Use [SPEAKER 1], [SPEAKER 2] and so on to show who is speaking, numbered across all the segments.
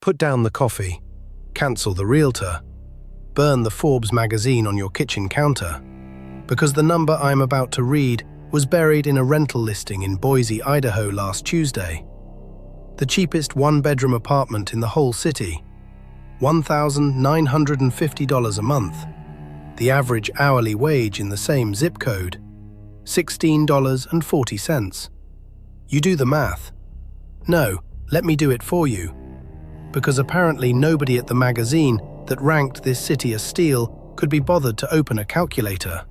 [SPEAKER 1] Put down the coffee, cancel the realtor, burn the Forbes magazine on your kitchen counter, because the number I'm about to read was buried in a rental listing in Boise, Idaho last Tuesday. The cheapest one-bedroom apartment in the whole city, $1,950 a month. The average hourly wage in the same zip code, $16.40. You do the math. No, let me do it for you. Because apparently nobody at the magazine that ranked this city a steal could be bothered to open a calculator.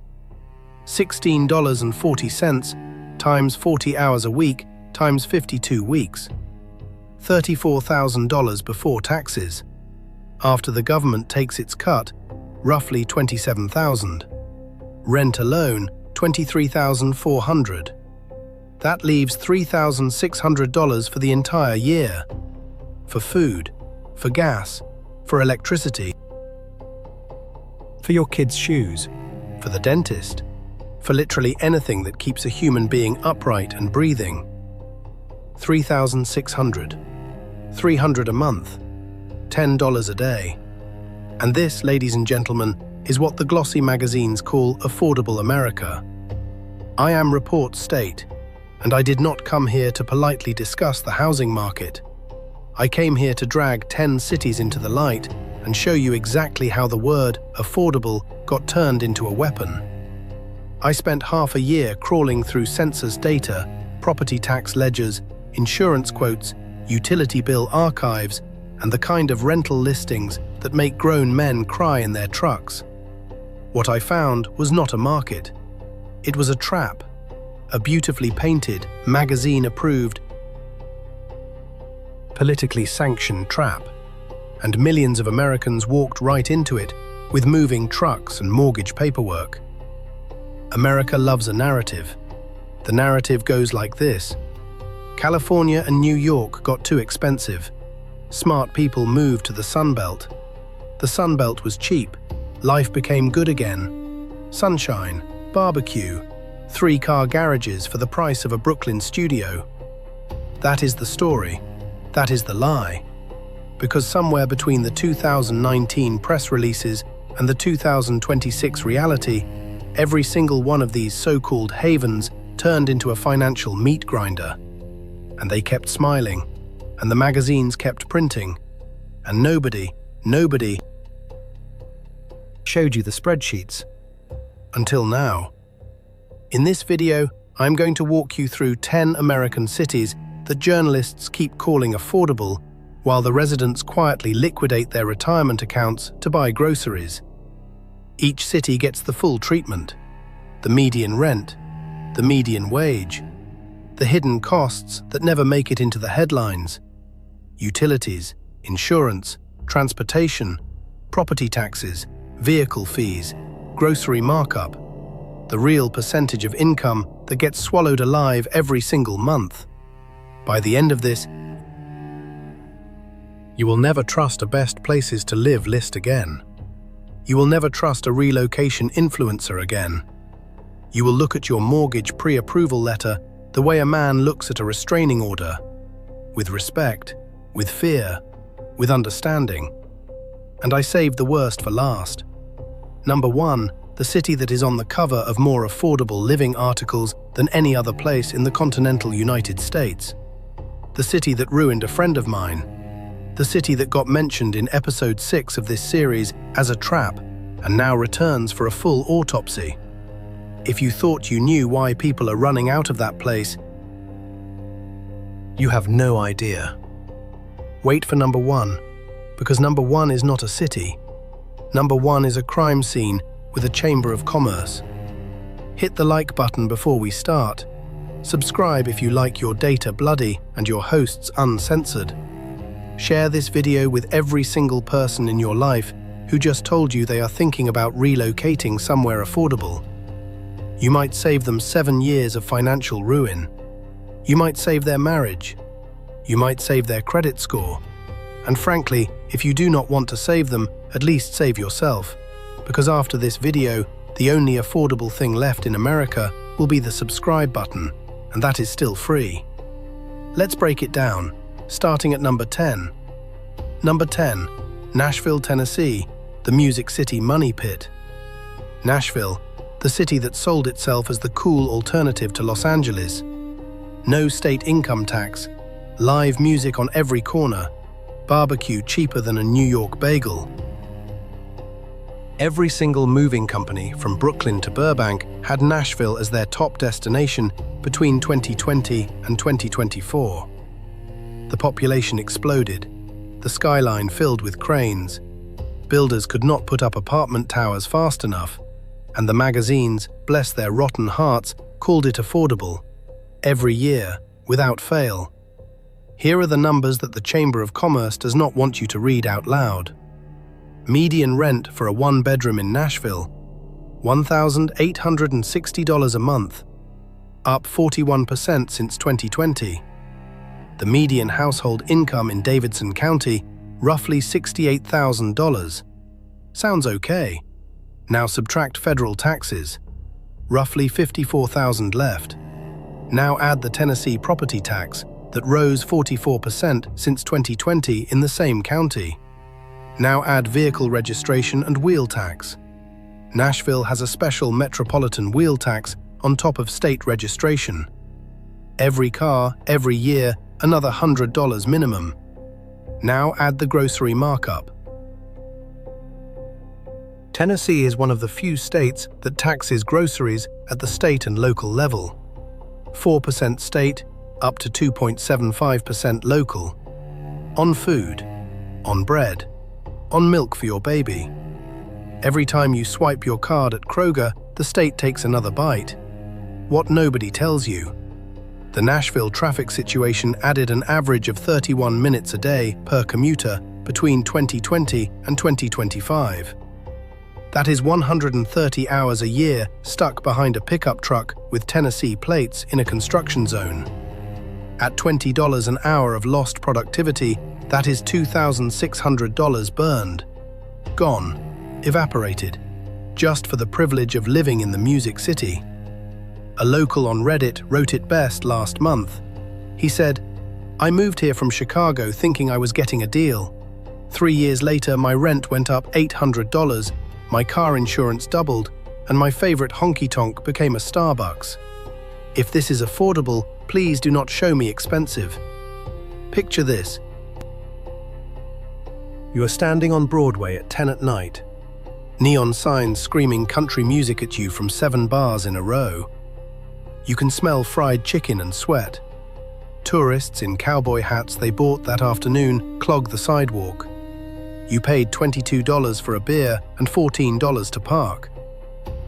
[SPEAKER 1] $16.40 times 40 hours a week times 52 weeks. $34,000 before taxes. After the government takes its cut, roughly $27,000. Rent alone, $23,400. That leaves $3,600 for the entire year. For food, for gas, for electricity, for your kids' shoes, for the dentist, for literally anything that keeps a human being upright and breathing. $3,600. $300 a month. $10 a day. And this, ladies and gentlemen, is what the Glossy magazines call affordable America. I am Report State, and I did not come here to politely discuss the housing market. I came here to drag 10 cities into the light and show you exactly how the word affordable got turned into a weapon. I spent half a year crawling through census data, property tax ledgers, insurance quotes, utility bill archives, and the kind of rental listings that make grown men cry in their trucks. What I found was not a market. It was a trap, a beautifully painted, magazine-approved, politically sanctioned trap, and millions of Americans walked right into it with moving trucks and mortgage paperwork. America loves a narrative. The narrative goes like this. California and New York got too expensive. Smart people moved to the Sun Belt. The Sun Belt was cheap. Life became good again. Sunshine, barbecue, 3-car garages for the price of a Brooklyn studio. That is the story. That is the lie. Because somewhere between the 2019 press releases and the 2026 reality, every single one of these so-called havens turned into a financial meat grinder. And they kept smiling, and the magazines kept printing, and nobody showed you the spreadsheets. Until now. In this video, I'm going to walk you through 10 American cities that journalists keep calling affordable, while the residents quietly liquidate their retirement accounts to buy groceries. Each city gets the full treatment: the median rent, the median wage, the hidden costs that never make it into the headlines, utilities, insurance, transportation, property taxes, vehicle fees, grocery markup, the real percentage of income that gets swallowed alive every single month. By the end of this, you will never trust a best places to live list again. You will never trust a relocation influencer again. You will look at your mortgage pre-approval letter the way a man looks at a restraining order, with respect, with fear, with understanding. And I saved the worst for last. Number 1, the city that is on the cover of more affordable living articles than any other place in the continental United States. The city that ruined a friend of mine. The city that got mentioned in episode 6 of this series as a trap and now returns for a full autopsy. If you thought you knew why people are running out of that place, you have no idea. Wait for number 1, because number 1 is not a city. Number 1 is a crime scene with a chamber of commerce. Hit the like button before we start. Subscribe if you like your data bloody and your hosts uncensored. Share this video with every single person in your life who just told you they are thinking about relocating somewhere affordable. You might save them 7 years of financial ruin. You might save their marriage. You might save their credit score. And frankly, if you do not want to save them, at least save yourself. Because after this video, the only affordable thing left in America will be the subscribe button, and that is still free. Let's break it down, starting at number 10. Number 10. Nashville, Tennessee, the Music City Money Pit. Nashville, the city that sold itself as the cool alternative to Los Angeles. No state income tax, live music on every corner, barbecue cheaper than a New York bagel. Every single moving company from Brooklyn to Burbank had Nashville as their top destination between 2020 and 2024. The population exploded, the skyline filled with cranes. Builders could not put up apartment towers fast enough, and the magazines, bless their rotten hearts, called it affordable. Every year, without fail. Here are the numbers that the Chamber of Commerce does not want you to read out loud. Median rent for a one-bedroom in Nashville, $1,860 a month, up 41% since 2020. The median household income in Davidson County, roughly $68,000. Sounds okay. Now subtract federal taxes, roughly $54,000 left. Now add the Tennessee property tax that rose 44% since 2020 in the same county. Now add vehicle registration and wheel tax. Nashville has a special metropolitan wheel tax on top of state registration. Every car, every year, another $100 minimum. Now add the grocery markup. Tennessee is one of the few states that taxes groceries at the state and local level. 4% state, up to 2.75% local. On food, on bread, on milk for your baby. Every time you swipe your card at Kroger, the state takes another bite. What nobody tells you. The Nashville traffic situation added an average of 31 minutes a day per commuter between 2020 and 2025. That is 130 hours a year stuck behind a pickup truck with Tennessee plates in a construction zone. At $20 an hour of lost productivity, that is $2,600 burned. Gone, evaporated, just for the privilege of living in the Music City. A local on Reddit wrote it best last month. He said, "I moved here from Chicago thinking I was getting a deal. 3 years later, my rent went up $800, my car insurance doubled, and my favorite honky-tonk became a Starbucks. If this is affordable, please do not show me expensive." Picture this. You are standing on Broadway at 10 at night. Neon signs screaming country music at you from 7 bars in a row. You can smell fried chicken and sweat. Tourists in cowboy hats they bought that afternoon clog the sidewalk. You paid $22 for a beer and $14 to park.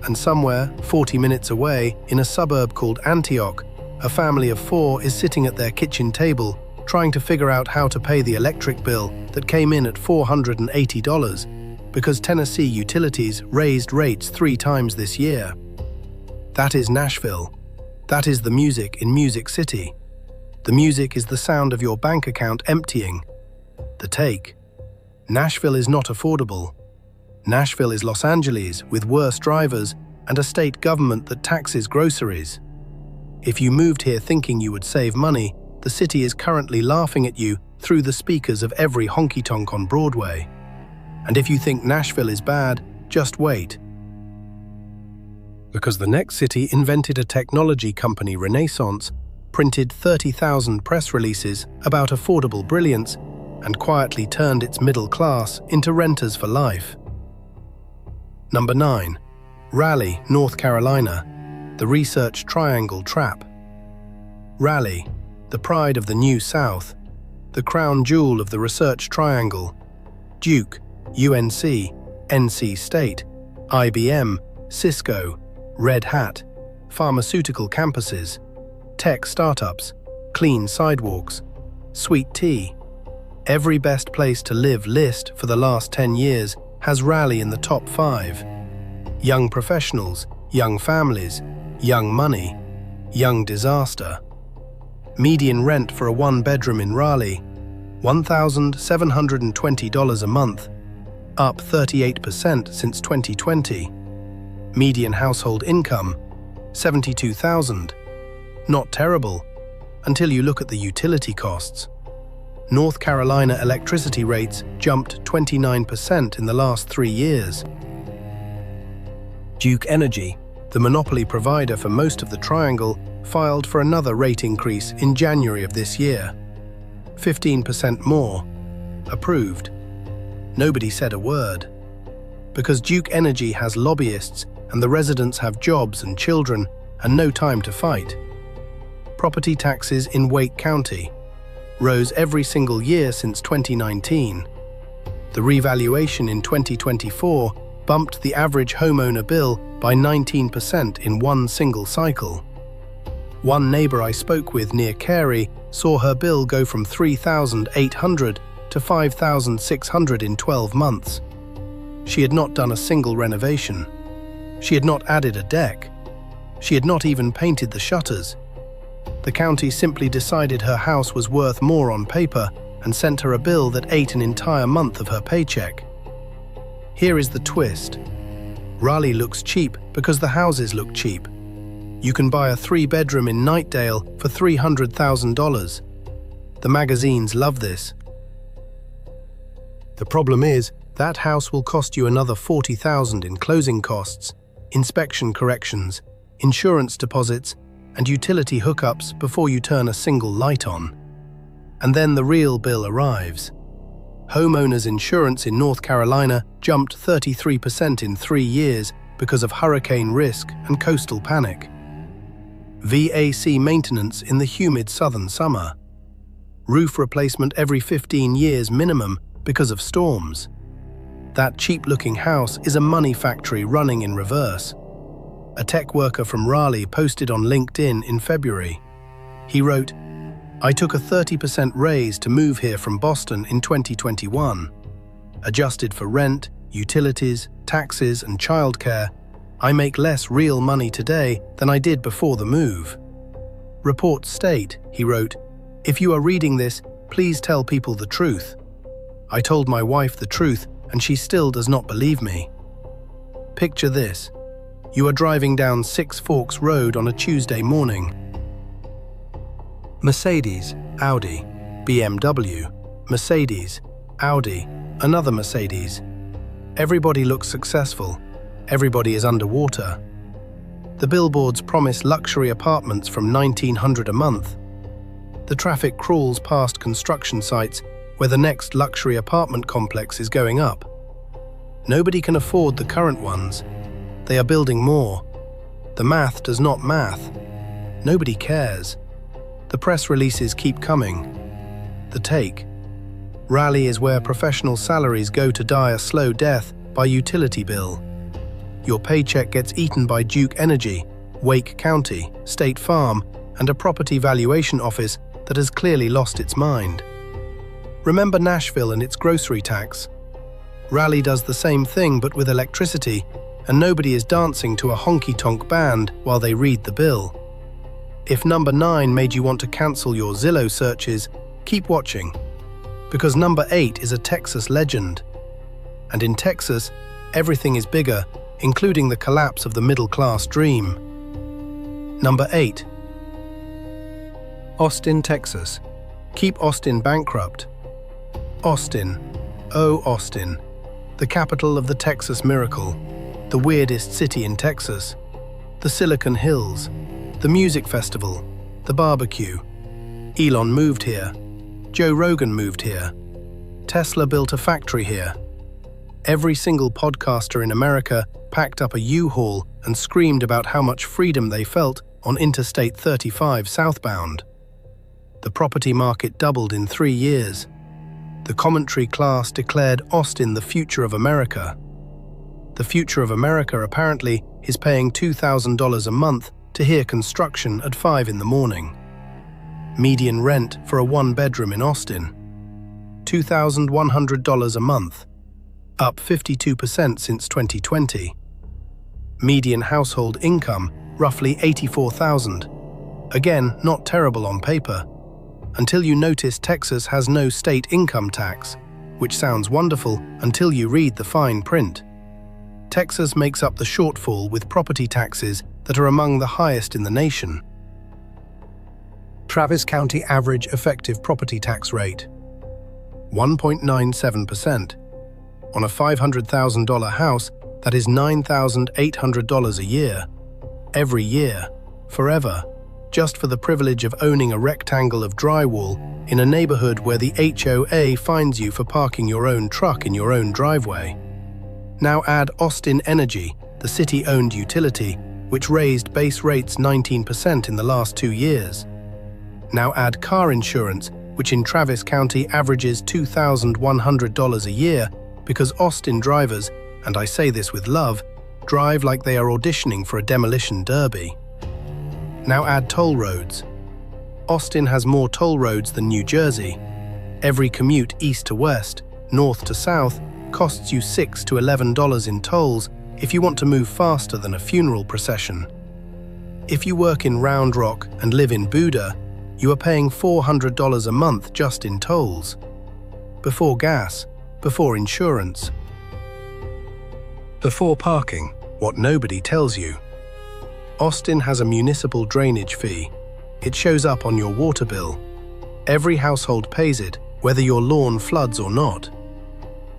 [SPEAKER 1] And somewhere, 40 minutes away, in a suburb called Antioch, a family of 4 is sitting at their kitchen table trying to figure out how to pay the electric bill that came in at $480 because Tennessee utilities raised rates 3 times this year. That is Nashville. That is the music in Music City. The music is the sound of your bank account emptying. The take. Nashville is not affordable. Nashville is Los Angeles with worse drivers and a state government that taxes groceries. If you moved here thinking you would save money, the city is currently laughing at you through the speakers of every honky-tonk on Broadway. And if you think Nashville is bad, just wait. Because the next city invented a technology company, Renaissance, printed 30,000 press releases about affordable brilliance, and quietly turned its middle class into renters for life. Number 9. Raleigh, North Carolina, the Research Triangle Trap. Raleigh, the pride of the New South, the crown jewel of the Research Triangle. Duke, UNC, NC State, IBM, Cisco, Red Hat, pharmaceutical campuses, tech startups, clean sidewalks, sweet tea. Every best place to live list for the last 10 years has Raleigh in the top 5. Young professionals, young families, young money, young disaster. Median rent for a one-bedroom in Raleigh, $1,720 a month, up 38% since 2020. Median household income, $72,000. Not terrible, until you look at the utility costs. North Carolina electricity rates jumped 29% in the last 3 years. Duke Energy, the monopoly provider for most of the Triangle, filed for another rate increase in January of this year. 15% more. Approved. Nobody said a word. Because Duke Energy has lobbyists and the residents have jobs and children and no time to fight. Property taxes in Wake County rose every single year since 2019. The revaluation in 2024 bumped the average homeowner bill by 19% in one single cycle. One neighbor I spoke with near Carey saw her bill go from $3,800 to $5,600 in 12 months. She had not done a single renovation. She had not added a deck. She had not even painted the shutters. The county simply decided her house was worth more on paper and sent her a bill that ate an entire month of her paycheck. Here is the twist. Raleigh looks cheap because the houses look cheap. You can buy a 3-bedroom in Knightdale for $300,000. The magazines love this. The problem is, that house will cost you another $40,000 in closing costs, inspection corrections, insurance deposits, and utility hookups before you turn a single light on. And then the real bill arrives. Homeowners insurance in North Carolina jumped 33% in 3 years because of hurricane risk and coastal panic. VAC maintenance in the humid southern summer. Roof replacement every 15 years minimum because of storms. That cheap-looking house is a money factory running in reverse. A tech worker from Raleigh posted on LinkedIn in February. He wrote, "I took a 30% raise to move here from Boston in 2021. Adjusted for rent, utilities, taxes, and childcare, I make less real money today than I did before the move." Reports state, he wrote, "If you are reading this, please tell people the truth. I told my wife the truth, and she still does not believe me." Picture this. You are driving down Six Forks Road on a Tuesday morning. Mercedes, Audi, BMW, Mercedes, Audi, another Mercedes. Everybody looks successful. Everybody is underwater. The billboards promise luxury apartments from $1,900 a month. The traffic crawls past construction sites where the next luxury apartment complex is going up. Nobody can afford the current ones. They are building more. The math does not math. Nobody cares. The press releases keep coming. The take. Raleigh is where professional salaries go to die a slow death by utility bill. Your paycheck gets eaten by Duke Energy, Wake County, State Farm, and a property valuation office that has clearly lost its mind. Remember Nashville and its grocery tax? Raleigh does the same thing but with electricity, and nobody is dancing to a honky-tonk band while they read the bill. If number 9 made you want to cancel your Zillow searches, keep watching. Because number 8 is a Texas legend. And in Texas, everything is bigger, including the collapse of the middle-class dream. Number 8. Austin, Texas. Keep Austin bankrupt. Austin. Oh, Austin. The capital of the Texas miracle. The weirdest city in Texas. The Silicon Hills. The music festival. The barbecue. Elon moved here. Joe Rogan moved here. Tesla built a factory here. Every single podcaster in America packed up a U-Haul and screamed about how much freedom they felt on Interstate 35 southbound. The property market doubled in 3 years. The commentary class declared Austin the future of America. The future of America apparently is paying $2,000 a month to hear construction at 5 in the morning. Median rent for a 1-bedroom in Austin, $2,100 a month, up 52% since 2020. Median household income, roughly $84,000. Again, not terrible on paper, until you notice Texas has no state income tax, which sounds wonderful until you read the fine print. Texas makes up the shortfall with property taxes that are among the highest in the nation. Travis County average effective property tax rate. 1.97%. On a $500,000 house, that is $9,800 a year. Every year, forever, just for the privilege of owning a rectangle of drywall in a neighborhood where the HOA fines you for parking your own truck in your own driveway. Now add Austin Energy, the city-owned utility, which raised base rates 19% in the last 2 years. Now add car insurance, which in Travis County averages $2,100 a year because Austin drivers, and I say this with love, drive like they are auditioning for a demolition derby. Now add toll roads. Austin has more toll roads than New Jersey. Every commute east to west, north to south, costs you $6 to $11 in tolls if you want to move faster than a funeral procession. If you work in Round Rock and live in Buda, you are paying $400 a month just in tolls. Before gas, before insurance. Before parking, what nobody tells you. Austin has a municipal drainage fee. It shows up on your water bill. Every household pays it, whether your lawn floods or not.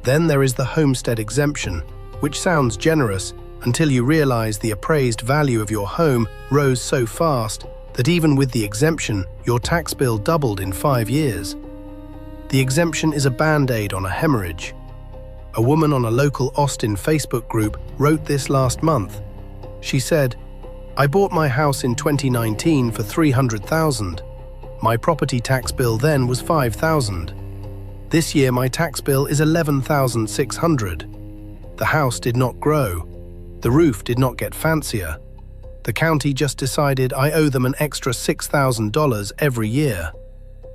[SPEAKER 1] Then there is the homestead exemption, which sounds generous until you realize the appraised value of your home rose so fast that even with the exemption, your tax bill doubled in 5 years. The exemption is a band-aid on a hemorrhage. A woman on a local Austin Facebook group wrote this last month. She said, "I bought my house in 2019 for $300,000. My property tax bill then was $5,000. This year my tax bill is $11,600. The house did not grow. The roof did not get fancier. The county just decided I owe them an extra $6,000 every year.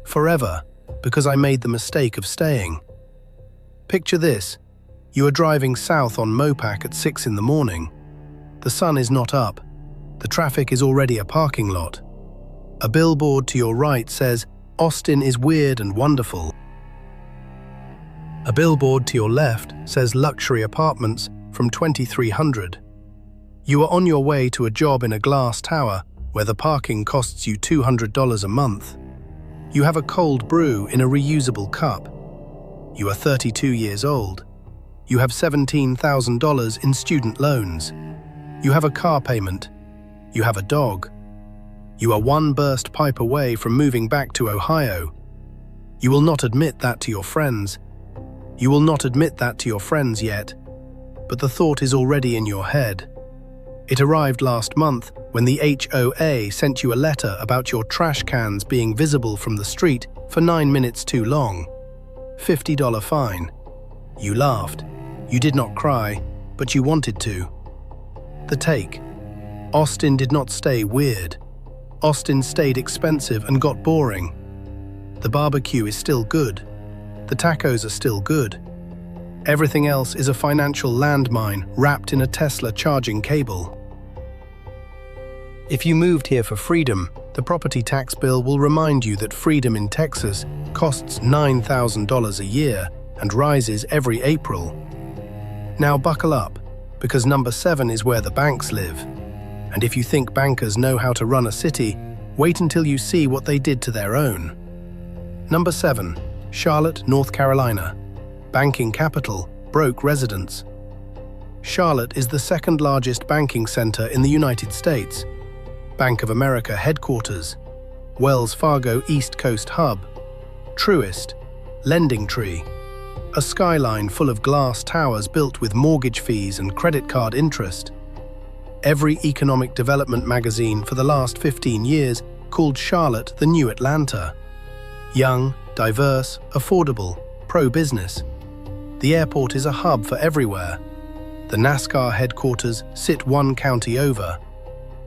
[SPEAKER 1] Forever, because I made the mistake of staying." Picture this. You are driving south on Mopac at 6 in the morning. The sun is not up. The traffic is already a parking lot. A billboard to your right says, "Austin is weird and wonderful." A billboard to your left says luxury apartments from 2300. You are on your way to a job in a glass tower where the parking costs you $200 a month. You have a cold brew in a reusable cup. You are 32 years old. You have $17,000 in student loans. You have a car payment. You have a dog. You are one burst pipe away from moving back to Ohio. You will not admit that to your friends. You will not admit that to your friends yet, but the thought is already in your head. It arrived last month when the HOA sent you a letter about your trash cans being visible from the street for 9 minutes too long. $50 fine. You laughed. You did not cry, but you wanted to. The take. Austin did not stay weird. Austin stayed expensive and got boring. The barbecue is still good. The tacos are still good. Everything else is a financial landmine wrapped in a Tesla charging cable. If you moved here for freedom, the property tax bill will remind you that freedom in Texas costs $9,000 a year and rises every April. Now buckle up, because number 7 is where the banks live. And if you think bankers know how to run a city, wait until you see what they did to their own. Number 7. Charlotte, North Carolina. Banking capital, broke residents. Charlotte is the second largest banking center in the United States. Bank of America headquarters, Wells Fargo East Coast hub, Truist, Lending Tree, a skyline full of glass towers built with mortgage fees and credit card interest. Every economic development magazine for the last 15 years called Charlotte the new Atlanta. Young, diverse, affordable, pro-business. The airport is a hub for everywhere. The NASCAR headquarters sit one county over.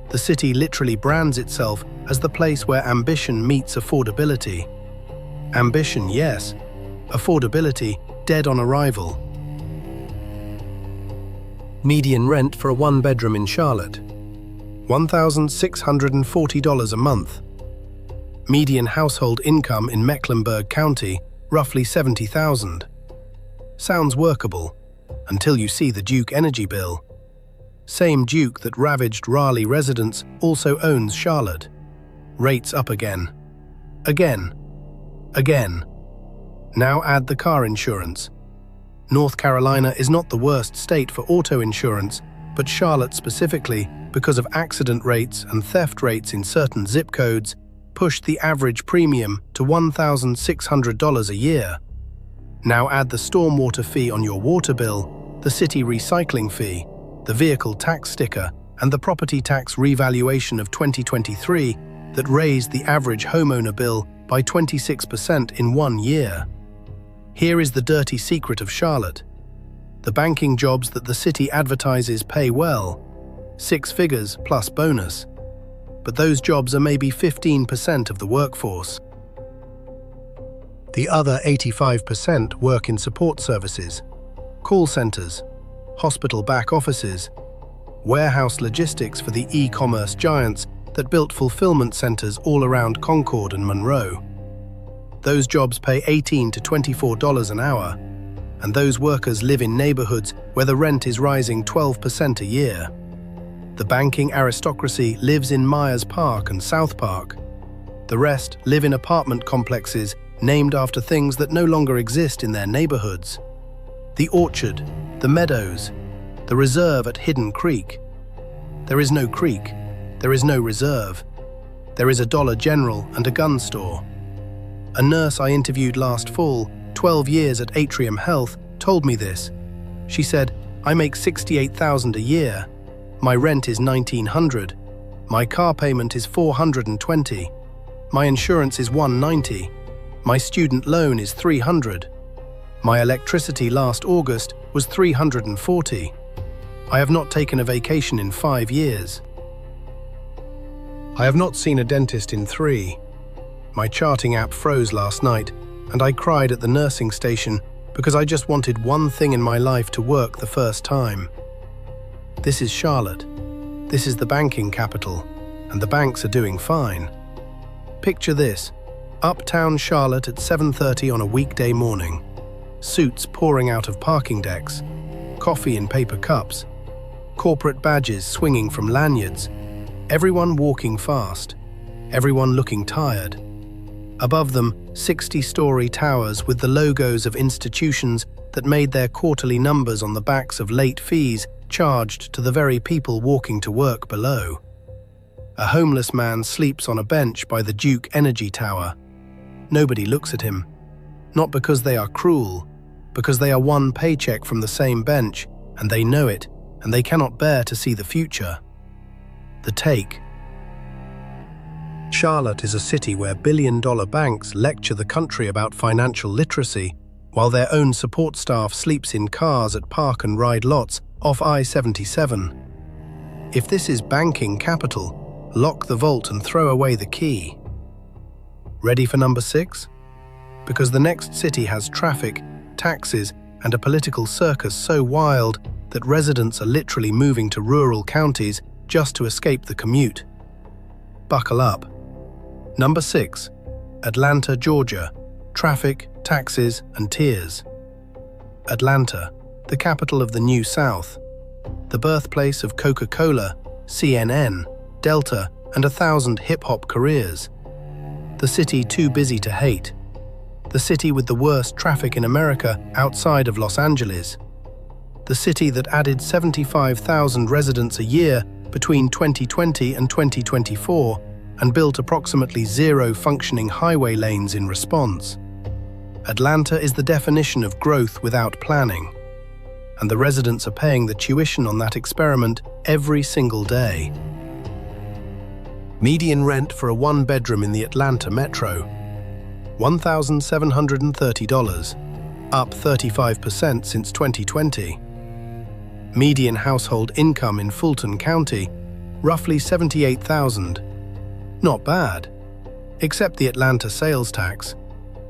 [SPEAKER 1] The city literally brands itself as the place where ambition meets affordability. Ambition, yes. Affordability, dead on arrival. Median rent for a one-bedroom in Charlotte, $1,640 a month. Median household income in Mecklenburg County, roughly $70,000. Sounds workable, until you see the Duke energy bill. Same Duke that ravaged Raleigh residents also owns Charlotte. Rates up again. Again. Now add the car insurance. North Carolina is not the worst state for auto insurance, but Charlotte specifically, because of accident rates and theft rates in certain zip codes, pushed the average premium to $1,600 a year. Now add the stormwater fee on your water bill, the city recycling fee, the vehicle tax sticker, and the property tax revaluation of 2023 that raised the average homeowner bill by 26% in 1 year. Here is the dirty secret of Charlotte. The banking jobs that the city advertises pay well, 6 figures plus bonus. But those jobs are maybe 15% of the workforce. The other 85% work in support services, call centers, hospital back offices, warehouse logistics for the e-commerce giants that built fulfillment centers all around Concord and Monroe. Those jobs pay $18 to $24 an hour, and those workers live in neighborhoods where the rent is rising 12% a year. The banking aristocracy lives in Myers Park and South Park. The rest live in apartment complexes named after things that no longer exist in their neighborhoods. The Orchard, the Meadows, the Reserve at Hidden Creek. There is no creek, there is no reserve. There is a Dollar General and a gun store. A nurse I interviewed last fall, 12 years at Atrium Health, told me this. She said, "I make $68,000 a year. My rent is $1,900. My car payment is $420. My insurance is $190. My student loan is $300. My electricity last August was $340. I have not taken a vacation in 5 years. I have not seen a dentist in 3. My charting app froze last night, and I cried at the nursing station because I just wanted one thing in my life to work the first time." This is Charlotte. This is the banking capital, and the banks are doing fine. Picture this: uptown Charlotte at 7:30 on a weekday morning. Suits pouring out of parking decks, coffee in paper cups, corporate badges swinging from lanyards, everyone walking fast, everyone looking tired. Above them, 60-story towers with the logos of institutions that made their quarterly numbers on the backs of late fees charged to the very people walking to work below. A homeless man sleeps on a bench by the Duke Energy Tower. Nobody looks at him. Not because they are cruel, because they are one paycheck from the same bench, and they know it, and they cannot bear to see the future. The take. Charlotte is a city where billion-dollar banks lecture the country about financial literacy, while their own support staff sleeps in cars at park-and-ride lots off I-77. If this is banking capital, lock the vault and throw away the key. Ready for number 6? Because the next city has traffic, taxes, and a political circus so wild that residents are literally moving to rural counties just to escape the commute. Buckle up. Number 6. Atlanta, Georgia. Traffic, taxes, and tears. Atlanta, the capital of the New South. The birthplace of Coca-Cola, CNN, Delta, and 1,000 hip-hop careers. The city too busy to hate. The city with the worst traffic in America outside of Los Angeles. The city that added 75,000 residents a year between 2020 and 2024 and built approximately 0 functioning highway lanes in response. Atlanta is the definition of growth without planning, and the residents are paying the tuition on that experiment every single day. Median rent for a 1-bedroom in the Atlanta metro, $1,730, up 35% since 2020. Median household income in Fulton County, roughly $78,000. Not bad, except the Atlanta sales tax,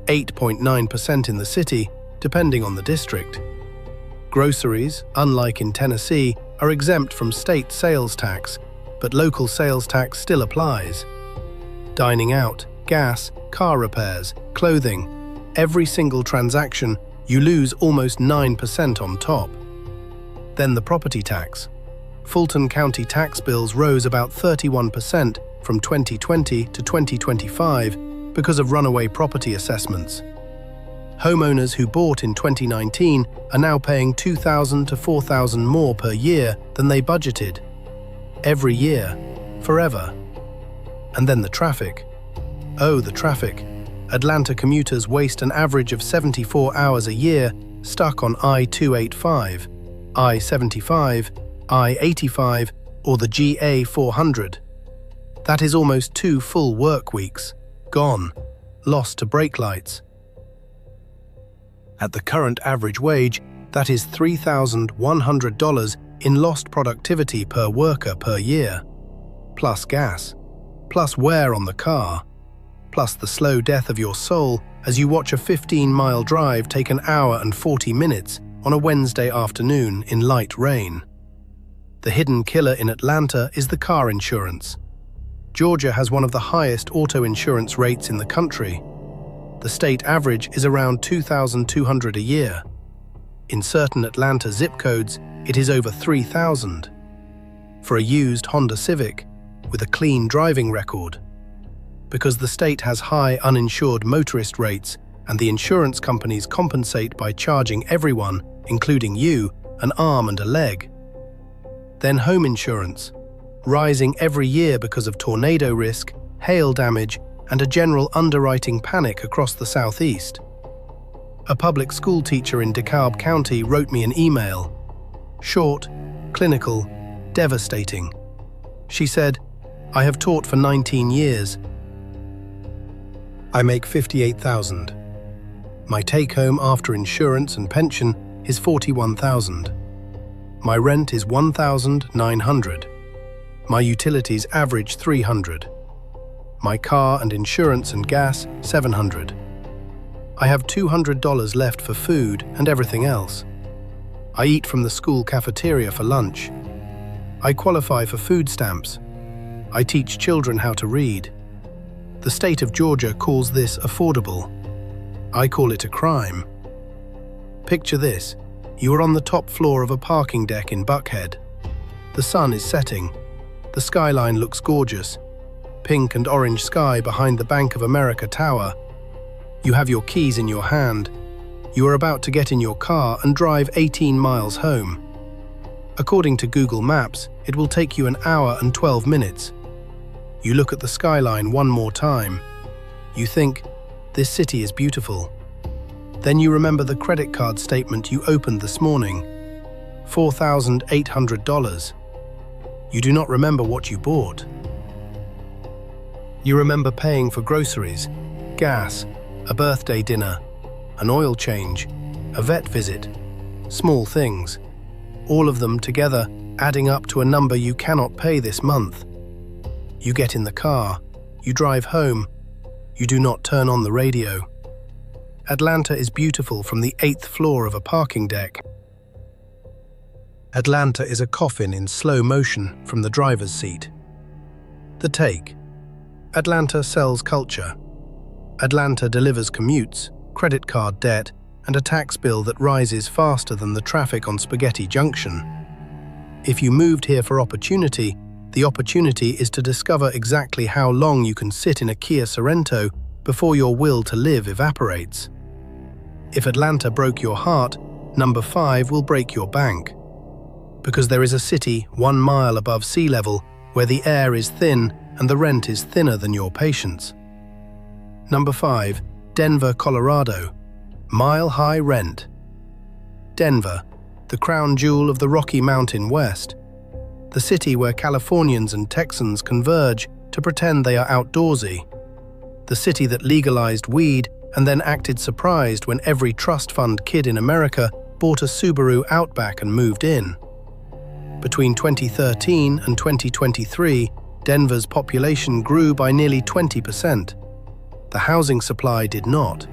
[SPEAKER 1] 8.9% in the city, depending on the district. Groceries, unlike in Tennessee, are exempt from state sales tax, but local sales tax still applies. Dining out, gas, car repairs, clothing, every single transaction, you lose almost 9% on top. Then the property tax. Fulton County tax bills rose about 31% from 2020 to 2025 because of runaway property assessments. Homeowners who bought in 2019 are now paying $2,000 to $4,000 more per year than they budgeted. Every year, forever. And then the traffic. Oh, the traffic. Atlanta commuters waste an average of 74 hours a year stuck on I-285, I-75, I-85, or the GA400. That is almost 2 full work weeks. Gone. Lost to brake lights. At the current average wage, that is $3,100 in lost productivity per worker per year. Plus gas. Plus wear on the car. Plus the slow death of your soul as you watch a 15-mile drive take an hour and 40 minutes on a Wednesday afternoon in light rain. The hidden killer in Atlanta is the car insurance. Georgia has one of the highest auto insurance rates in the country. The state average is around $2,200 a year. In certain Atlanta zip codes, it is over $3,000. For a used Honda Civic with a clean driving record. Because the state has high uninsured motorist rates and the insurance companies compensate by charging everyone, including you, an arm and a leg. Then home insurance, rising every year because of tornado risk, hail damage, and a general underwriting panic across the Southeast. A public school teacher in DeKalb County wrote me an email. Short, clinical, devastating. She said, "I have taught for 19 years. I make $58,000. My take-home after insurance and pension is $41,000. My rent is $1,900. My utilities average $300. My car and insurance and gas, $700. I have $200 left for food and everything else. I eat from the school cafeteria for lunch. I qualify for food stamps. I teach children how to read. The state of Georgia calls this affordable. I call it a crime. Picture this. You are on the top floor of a parking deck in Buckhead. The sun is setting. The skyline looks gorgeous. Pink and orange sky behind the Bank of America Tower. You have your keys in your hand. You are about to get in your car and drive 18 miles home. According to Google Maps, it will take you an hour and 12 minutes. You look at the skyline one more time. You think, this city is beautiful. Then you remember the credit card statement you opened this morning. $4,800. You do not remember what you bought. You remember paying for groceries, gas, a birthday dinner, an oil change, a vet visit, small things, all of them together adding up to a number you cannot pay this month. You get in the car, you drive home, you do not turn on the radio. Atlanta is beautiful from the 8th floor of a parking deck. Atlanta is a coffin in slow motion from the driver's seat. The take. Atlanta sells culture. Atlanta delivers commutes, credit card debt, and a tax bill that rises faster than the traffic on Spaghetti Junction. If you moved here for opportunity, the opportunity is to discover exactly how long you can sit in a Kia Sorento before your will to live evaporates. If Atlanta broke your heart, number 5 will break your bank. Because there is a city 1 mile above sea level where the air is thin and the rent is thinner than your patience. Number 5, Denver, Colorado. Mile-high rent. Denver, the crown jewel of the Rocky Mountain West. The city where Californians and Texans converge to pretend they are outdoorsy. The city that legalized weed and then acted surprised when every trust fund kid in America bought a Subaru Outback and moved in. Between 2013 and 2023, Denver's population grew by nearly 20%. The housing supply did not.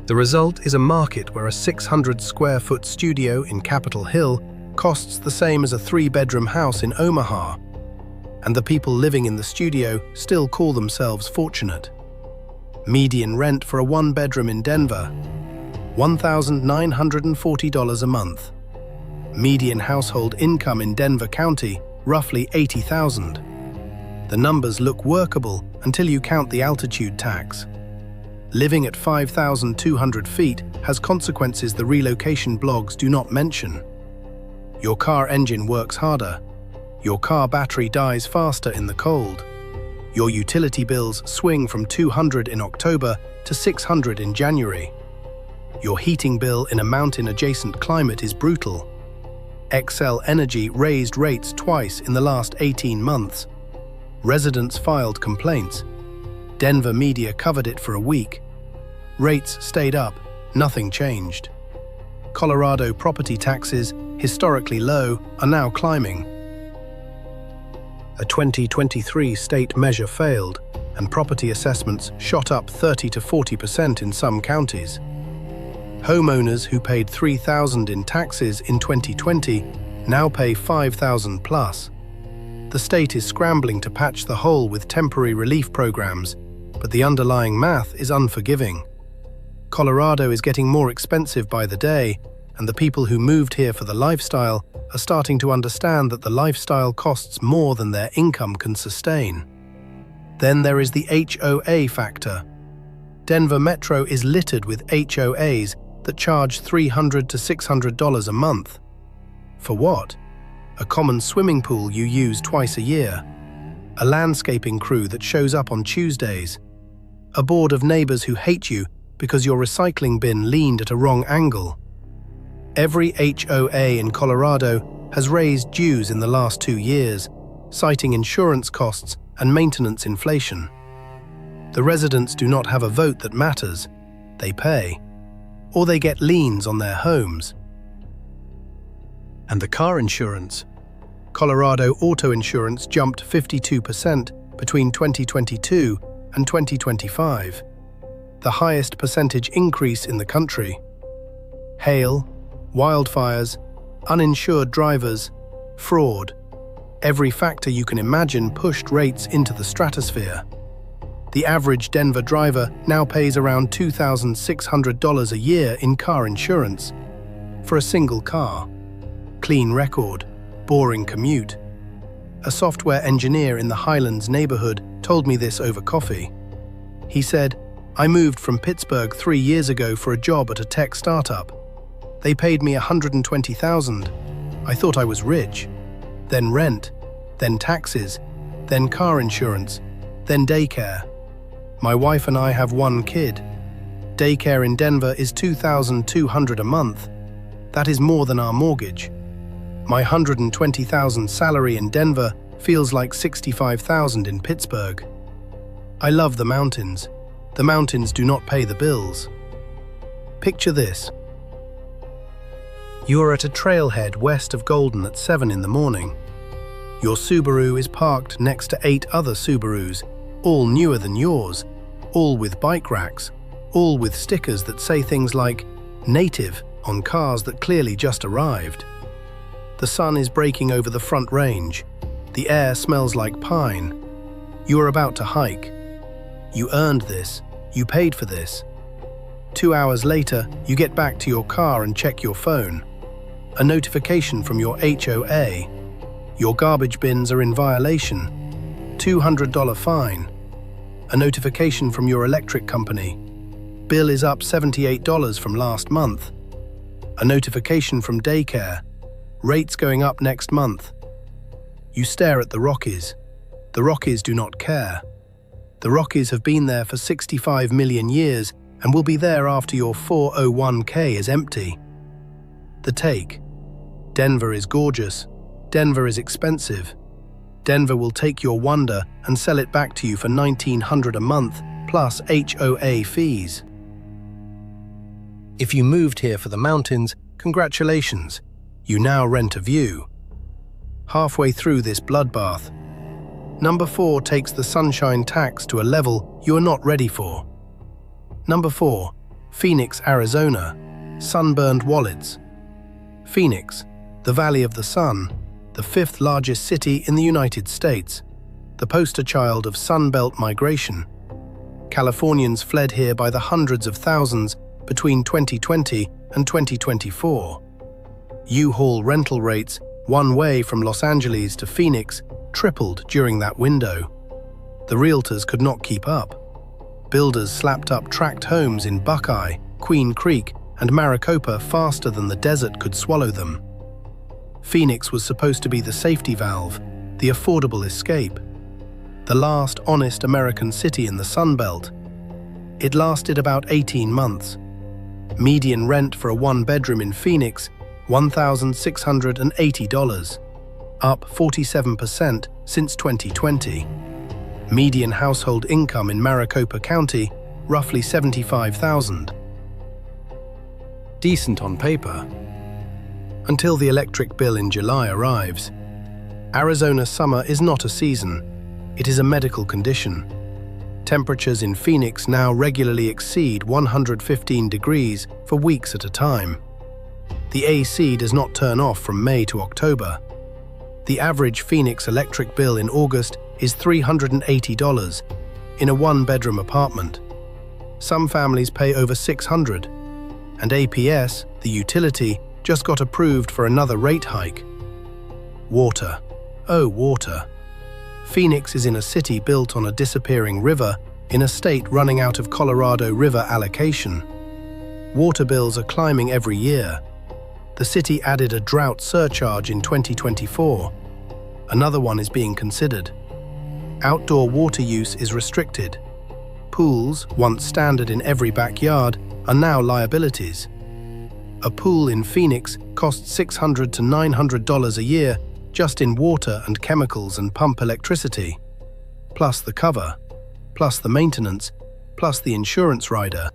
[SPEAKER 1] The result is a market where a 600-square-foot studio in Capitol Hill costs the same as a 3-bedroom house in Omaha, and the people living in the studio still call themselves fortunate. Median rent for a 1-bedroom in Denver, $1,940 a month. Median household income in Denver County, roughly $80,000. The numbers look workable until you count the altitude tax. Living at 5,200 feet has consequences the relocation blogs do not mention. Your car engine works harder. Your car battery dies faster in the cold. Your utility bills swing from $200 in October to $600 in January. Your heating bill in a mountain-adjacent climate is brutal. Xcel Energy raised rates twice in the last 18 months. Residents filed complaints. Denver media covered it for a week. Rates stayed up, nothing changed. Colorado property taxes, historically low, are now climbing. A 2023 state measure failed, and property assessments shot up 30 to 40% in some counties. Homeowners who paid $3,000 in taxes in 2020 now pay $5,000 plus. The state is scrambling to patch the hole with temporary relief programs, but the underlying math is unforgiving. Colorado is getting more expensive by the day, and the people who moved here for the lifestyle are starting to understand that the lifestyle costs more than their income can sustain. Then there is the HOA factor. Denver Metro is littered with HOAs that charge $300 to $600 a month. For what? A common swimming pool you use twice a year, a landscaping crew that shows up on Tuesdays, a board of neighbors who hate you because your recycling bin leaned at a wrong angle. Every HOA in Colorado has raised dues in the last 2 years, citing insurance costs and maintenance inflation. The residents do not have a vote that matters. They pay, or they get liens on their homes. And the car insurance. Colorado auto insurance jumped 52% between 2022 and 2025, the highest percentage increase in the country. Hail, wildfires, uninsured drivers, fraud. Every factor you can imagine pushed rates into the stratosphere. The average Denver driver now pays around $2,600 a year in car insurance for a single car. Clean record, boring commute. A software engineer in the Highlands neighborhood told me this over coffee. He said, "I moved from Pittsburgh 3 years ago for a job at a tech startup. They paid me $120,000. I thought I was rich. Then rent, then taxes, then car insurance, then daycare. My wife and I have 1 kid. Daycare in Denver is $2,200 a month. That is more than our mortgage. My $120,000 salary in Denver feels like $65,000 in Pittsburgh. I love the mountains. The mountains do not pay the bills." Picture this. You are at a trailhead west of Golden at 7 in the morning. Your Subaru is parked next to 8 other Subarus, all newer than yours, all with bike racks, all with stickers that say things like "Native" on cars that clearly just arrived. The sun is breaking over the front range. The air smells like pine. You are about to hike. You earned this. You paid for this. 2 hours later, you get back to your car and check your phone. A notification from your HOA. Your garbage bins are in violation. $200 fine. A notification from your electric company. Bill is up $78 from last month. A notification from daycare. Rates going up next month. You stare at the Rockies. The Rockies do not care. The Rockies have been there for 65 million years and will be there after your 401k is empty. The take. Denver is gorgeous. Denver is expensive. Denver will take your wonder and sell it back to you for $1,900 a month plus HOA fees. If you moved here for the mountains, congratulations. You now rent a view. Halfway through this bloodbath, Number 4 takes the sunshine tax to a level you are not ready for. Number 4, Phoenix, Arizona. Sunburned wallets. Phoenix, the Valley of the Sun, the 5th largest city in the United States, the poster child of Sunbelt migration. Californians fled here by the hundreds of thousands between 2020 and 2024. U-Haul rental rates, one way from Los Angeles to Phoenix, tripled during that window. The realtors could not keep up. Builders slapped up tract homes in Buckeye, Queen Creek, and Maricopa faster than the desert could swallow them. Phoenix was supposed to be the safety valve, the affordable escape, the last honest American city in the Sun Belt. It lasted about 18 months. Median rent for a one-bedroom in Phoenix, $1,680, up 47% since 2020. Median household income in Maricopa County, roughly $75,000. Decent on paper. Until the electric bill in July arrives. Arizona summer is not a season, it is a medical condition. Temperatures in Phoenix now regularly exceed 115 degrees for weeks at a time. The AC does not turn off from May to October. The average Phoenix electric bill in August is $380 in a one-bedroom apartment. Some families pay over $600, and APS, the utility, just got approved for another rate hike. Water. Oh, water. Phoenix is in a city built on a disappearing river in a state running out of Colorado River allocation. Water bills are climbing every year. The city added a drought surcharge in 2024. Another one is being considered. Outdoor water use is restricted. Pools, once standard in every backyard, are now liabilities. A pool in Phoenix costs $600 to $900 a year just in water and chemicals and pump electricity, plus the cover, plus the maintenance, plus the insurance rider.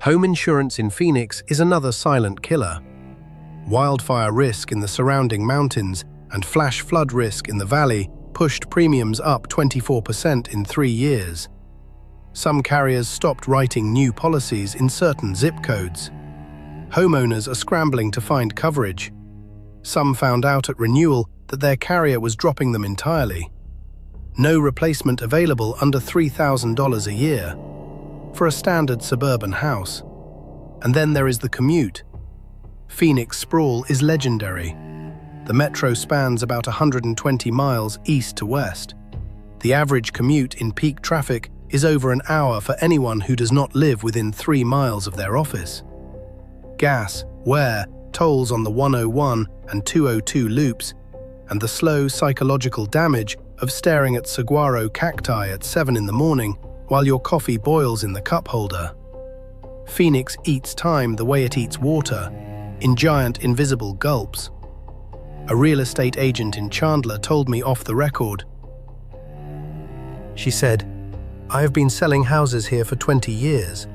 [SPEAKER 1] Home insurance in Phoenix is another silent killer. Wildfire risk in the surrounding mountains and flash flood risk in the valley pushed premiums up 24% in 3 years. Some carriers stopped writing new policies in certain zip codes. Homeowners are scrambling to find coverage. Some found out at renewal that their carrier was dropping them entirely. No replacement available under $3,000 a year for a standard suburban house. And then there is the commute. Phoenix sprawl is legendary. The metro spans about 120 miles east to west. The average commute in peak traffic is over an hour for anyone who does not live within 3 miles of their office. Gas, wear, tolls on the 101 and 202 loops, and the slow psychological damage of staring at saguaro cacti at 7 in the morning while your coffee boils in the cup holder. Phoenix eats time the way it eats water, in giant invisible gulps. A real estate agent in Chandler told me off the record. She said, "I have been selling houses here for 20 years.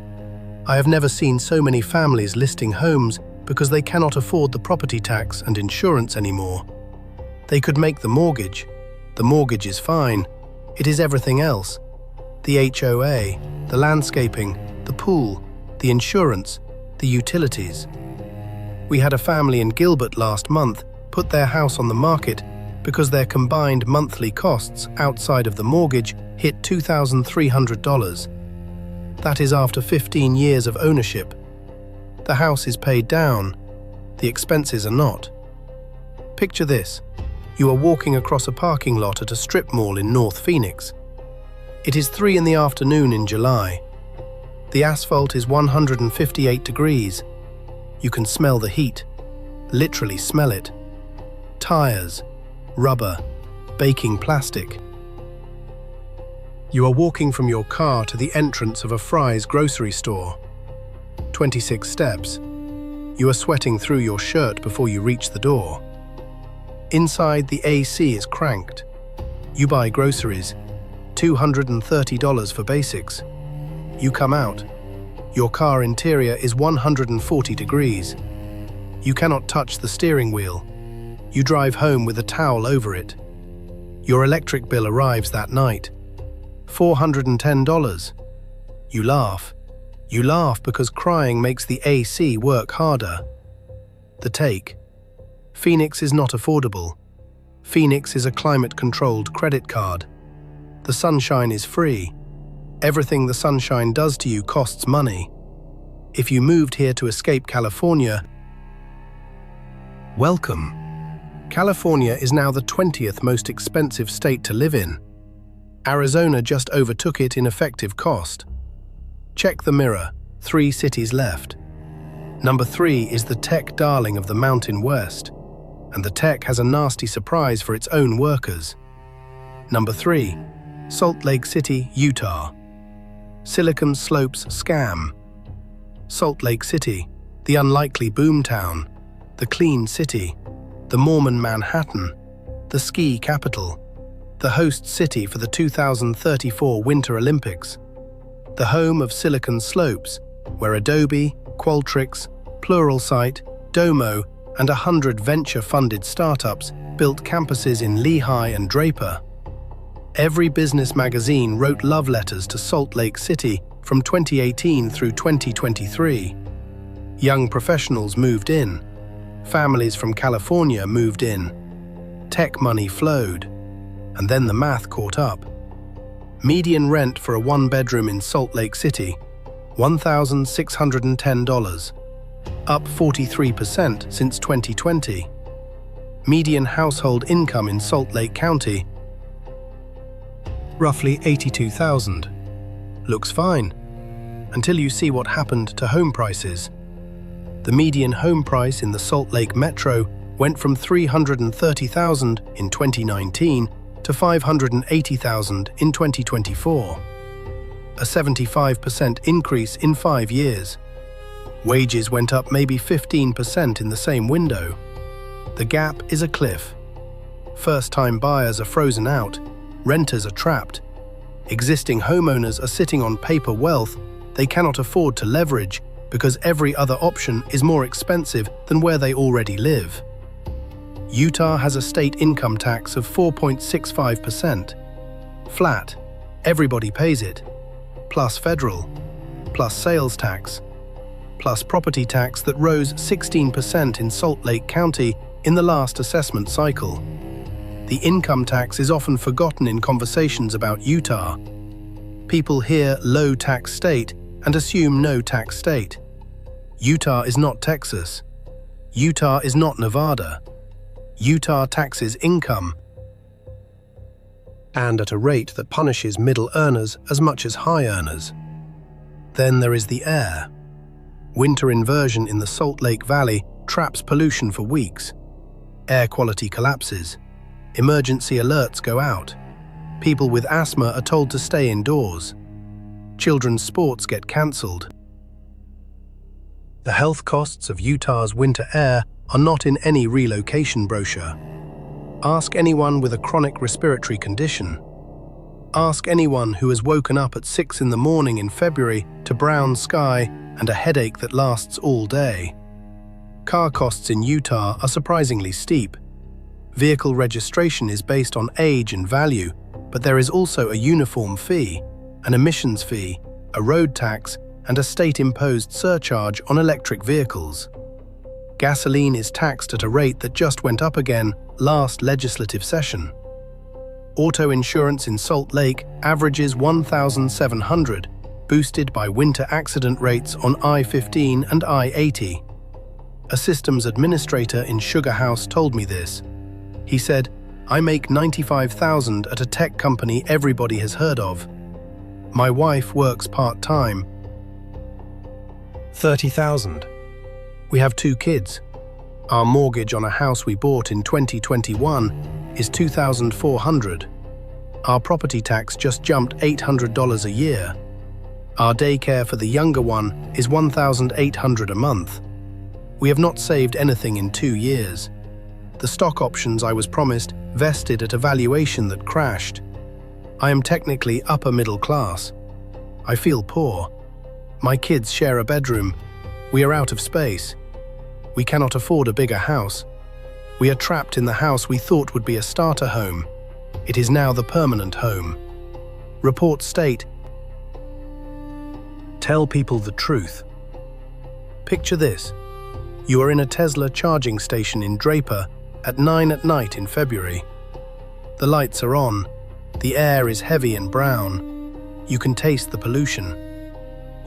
[SPEAKER 1] I have never seen so many families listing homes because they cannot afford the property tax and insurance anymore. They could make the mortgage. The mortgage is fine. It is everything else. The HOA, the landscaping, the pool, the insurance, the utilities." We had a family in Gilbert last month put their house on the market because their combined monthly costs outside of the mortgage hit $2,300. That is after 15 years of ownership. The house is paid down. The expenses are not. Picture this. You are walking across a parking lot at a strip mall in North Phoenix. It is 3 in the afternoon in July. The asphalt is 158 degrees. You can smell the heat. Literally smell it. Tires, rubber, baking plastic. You are walking from your car to the entrance of a Fry's grocery store. 26 steps. You are sweating through your shirt before you reach the door. Inside, the AC is cranked. You buy groceries, $230 for basics. You come out. Your car interior is 140 degrees. You cannot touch the steering wheel. You drive home with a towel over it. Your electric bill arrives that night. $410. You laugh. You laugh because crying makes the AC work harder. The take. Phoenix is not affordable. Phoenix is a climate-controlled credit card. The sunshine is free. Everything the sunshine does to you costs money. If you moved here to escape California, welcome. California is now the 20th most expensive state to live in. Arizona just overtook it in effective cost. Check the mirror, 3 cities left. Number 3 is the tech darling of the Mountain West, and the tech has a nasty surprise for its own workers. Number 3, Salt Lake City, Utah. Silicon Slopes scam. Salt Lake City, the unlikely boomtown, the clean city, the Mormon Manhattan, the ski capital, the host city for the 2034 Winter Olympics, the home of Silicon Slopes, where Adobe, Qualtrics, Pluralsight, Domo, and 100 venture-funded startups built campuses in Lehigh and Draper. Every business magazine wrote love letters to Salt Lake City from 2018 through 2023. Young professionals moved in. Families from California moved in. Tech money flowed. And then the math caught up. Median rent for a 1-bedroom in Salt Lake City, $1,610, up 43% since 2020. Median household income in Salt Lake County, roughly $82,000. Looks fine, until you see what happened to home prices. The median home price in the Salt Lake Metro went from $330,000 in 2019 to $580,000 in 2024. A 75% increase in 5 years. Wages went up maybe 15% in the same window. The gap is a cliff. First-time buyers are frozen out. Renters are trapped. Existing homeowners are sitting on paper wealth they cannot afford to leverage because every other option is more expensive than where they already live. Utah has a state income tax of 4.65%. Flat. Everybody pays it. Plus federal. Plus sales tax. Plus property tax that rose 16% in Salt Lake County in the last assessment cycle. The income tax is often forgotten in conversations about Utah. People hear low tax state and assume no tax state. Utah is not Texas. Utah is not Nevada. Utah taxes income, and at a rate that punishes middle earners as much as high earners. Then there is the air. Winter inversion in the Salt Lake Valley traps pollution for weeks. Air quality collapses. Emergency alerts go out. People with asthma are told to stay indoors. Children's sports get cancelled. The health costs of Utah's winter air are not in any relocation brochure. Ask anyone with a chronic respiratory condition. Ask anyone who has woken up at 6 in the morning in February to brown sky and a headache that lasts all day. Car costs in Utah are surprisingly steep. Vehicle registration is based on age and value, but there is also a uniform fee, an emissions fee, a road tax, and a state-imposed surcharge on electric vehicles. Gasoline is taxed at a rate that just went up again last legislative session. Auto insurance in Salt Lake averages $1,700, boosted by winter accident rates on I-15 and I-80. A systems administrator in Sugar House told me this. He said, "I make $95,000 at a tech company everybody has heard of. My wife works part-time. $30,000. We have 2 kids. Our mortgage on a house we bought in 2021 is $2,400. Our property tax just jumped $800 a year. Our daycare for the younger one is $1,800 a month. We have not saved anything in 2 years. The stock options I was promised vested at a valuation that crashed. I am technically upper middle class. I feel poor. My kids share a bedroom. We are out of space. We cannot afford a bigger house. We are trapped in the house we thought would be a starter home. It is now the permanent home." Reports state, "Tell people the truth." Picture this. You are in a Tesla charging station in Draper at 9 at night in February. The lights are on. The air is heavy and brown. You can taste the pollution.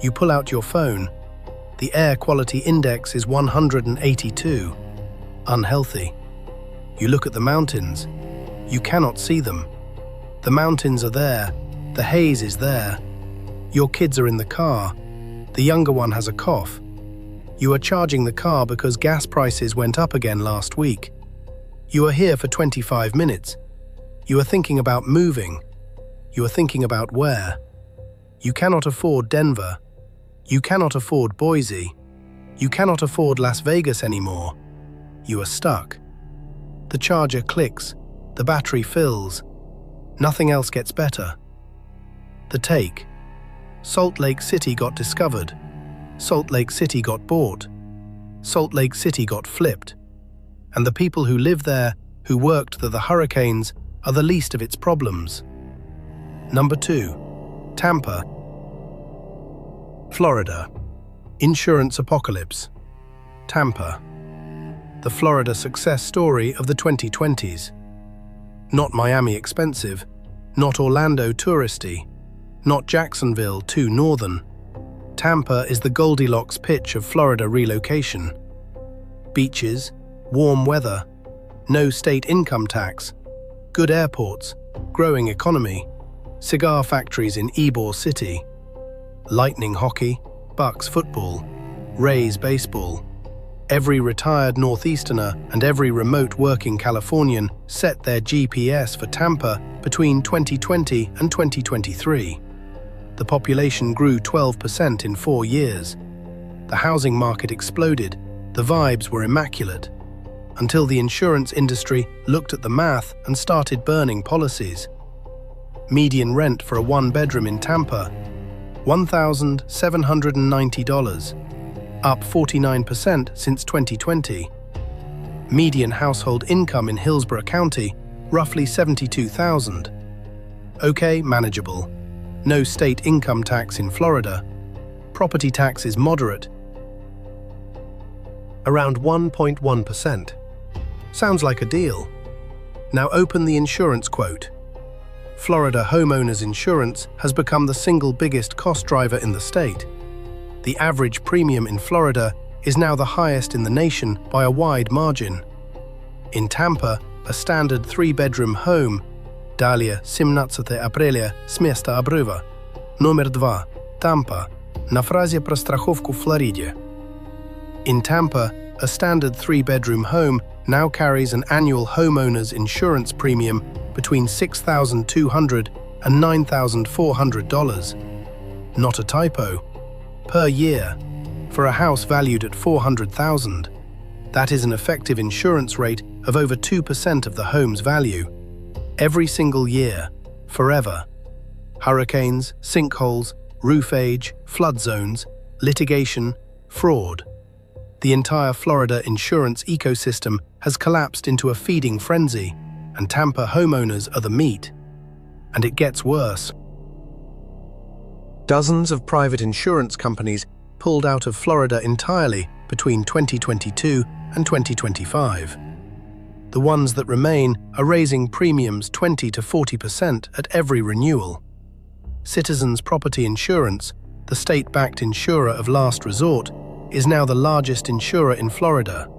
[SPEAKER 1] You pull out your phone. The air quality index is 182. Unhealthy. You look at the mountains. You cannot see them. The mountains are there, the haze is there. Your kids are in the car. The younger one has a cough. You are charging the car because gas prices went up again last week. You are here for 25 minutes. You are thinking about moving. You are thinking about where. You cannot afford Denver. You cannot afford Boise. You cannot afford Las Vegas anymore. You are stuck. The charger clicks. The battery fills. Nothing else gets better. The take. Salt Lake City got discovered. Salt Lake City got bought. Salt Lake City got flipped. And the people who live there, who worked through the hurricanes, are the least of its problems. Number 2. Tampa, Florida. Insurance apocalypse. Tampa. The Florida success story of the 2020s. Not Miami expensive, not Orlando touristy, not Jacksonville too northern. Tampa is the Goldilocks pitch of Florida relocation. Beaches, warm weather, no state income tax, good airports, growing economy, cigar factories in Ybor City, Lightning hockey, Bucks football, Rays baseball. Every retired Northeasterner and every remote working Californian set their GPS for Tampa between 2020 and 2023. The population grew 12% in 4 years. The housing market exploded. The vibes were immaculate. Until the insurance industry looked at the math and started burning policies. Median rent for a one-bedroom in Tampa, $1,790, up 49% since 2020. Median household income in Hillsborough County, roughly $72,000. Okay, manageable. No state income tax in Florida. Property tax is moderate, around 1.1%. Sounds like a deal. Now open the insurance quote. Florida homeowners insurance has become the single biggest cost driver in the state. The average premium in Florida is now the highest in the nation by a wide margin. In Tampa, a standard 3-bedroom home, Далее 17 апреля с места обрыва. Номер 2. Tampa. На фразе про страховку в Флориде. In Tampa, a standard 3-bedroom home now carries an annual homeowner's insurance premium between $6,200 and $9,400. Not a typo. Per year, for a house valued at $400,000. That is an effective insurance rate of over 2% of the home's value. Every single year, forever. Hurricanes, sinkholes, roof age, flood zones, litigation, fraud. The entire Florida insurance ecosystem has collapsed into a feeding frenzy, and Tampa homeowners are the meat. And it gets worse. Dozens of private insurance companies pulled out of Florida entirely between 2022 and 2025. The ones that remain are raising premiums 20 to 40% at every renewal. Citizens Property Insurance, the state-backed insurer of last resort, is now the largest insurer in Florida.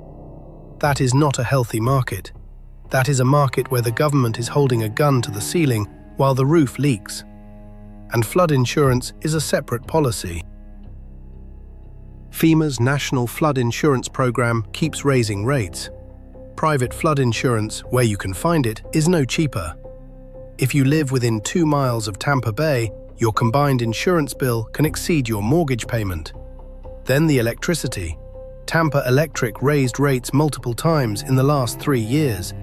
[SPEAKER 1] That is not a healthy market. That is a market where the government is holding a gun to the ceiling while the roof leaks. And flood insurance is a separate policy. FEMA's National Flood Insurance Program keeps raising rates. Private flood insurance, where you can find it, is no cheaper. If you live within 2 miles of Tampa Bay, your combined insurance bill can exceed your mortgage payment. Then the electricity. Tampa Electric raised rates multiple times in the last 3 years,